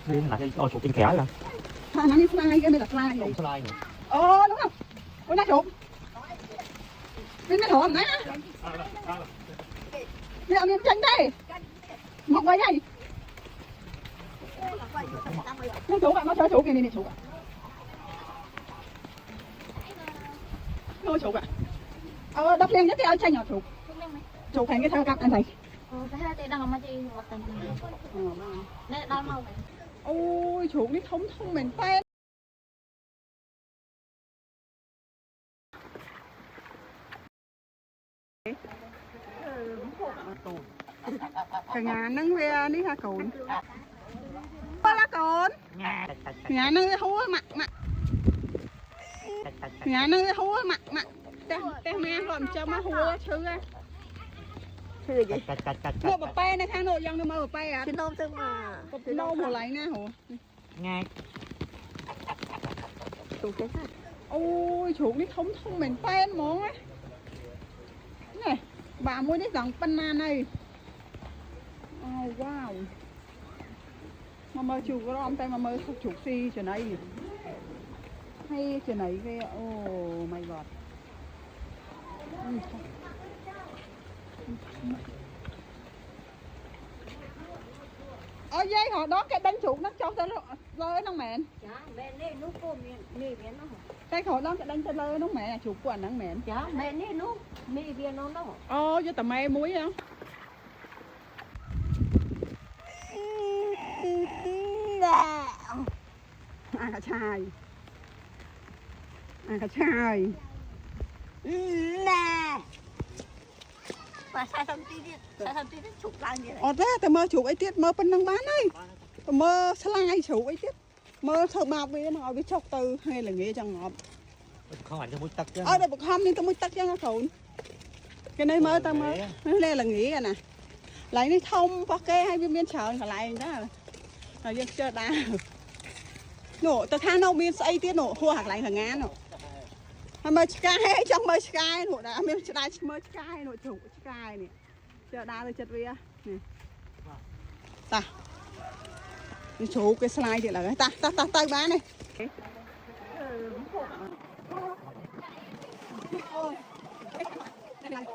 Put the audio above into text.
Đi là cái chuột trên kẻ rồi. Nó như slide cái này là slide vậy. Slide này. Đúng không? Ủa nó chuột. Bên nó thổ nè. Bây giờ mình tranh đây. Một quay đây. Nó chuột nó chơi chuột kìa này chuột. Nó chuột đắp lên nhất cái áo tranh nhỏ chuột. Chuột thành cái thao cặp anh thầy. Ôi chuột đi thông thông mình tên. Cả nhà nâng về đi ha cồn. Ba la cồn. Nhà nâng về húa mặt mặt. Nhà nâng về húa mặt mặt. Tè mẹ còn cho mà húa chứ á. Chứ gì? Một bọc bay này khang nội dân nó mơ bọc bay à? Chứ nôm tức mà. Nôm hồ lấy nè hồ. Ngay. Ôi chuột đi thông thông mình tên món á. Này, bà mua cái dòng banana này. Oh wow. Mà mơ chuột có rom tay mà mơ chuột si chỗ này. Hay chỗ này cái oh my god. Ở dây họ đó cái đánh chuột nó cho tới lơi nó mẹ. Dạ, mẹ nè nút cô mẹ nó. Cái họ đó cái đánh tới lơi nó mẹ chuột của anh nó mẹ. Dạ, mẹ nè nút mẹ kia nó đó. Cho tầm mẹ muối không? Ăn cả chai. Ăn cả chai. Nè. Mà sao thằng tí đi chụp lại như vậy. Thế tao mơ chuột ấy tiết mơ bên năng bán ấy. Tao mơ slide chuột ấy tiết. Mơ thợ mọc đi nó ngồi với chọc từ hay là nghĩa chẳng ngọt. Không phải cho mũi tắc chứ. Đây bọc không nên tao mới tắt cho nó thốn. Cái này mơ tao mơ. Nó lên là nghĩa à nè. Lấy nó thông có kê hay biên trời còn lại đó. Rồi dân chơi đá. Nổ tao tha nâu biên xây tiết nổ hua hạt lại thằng ngán nổ. Mơ sky trong mơ sky nổ đã mơ sky nổ chủ sky này. Chờ đá rồi chật vía nè. Ta. Cái số cái slide thì là cái tay bán này. Đây này.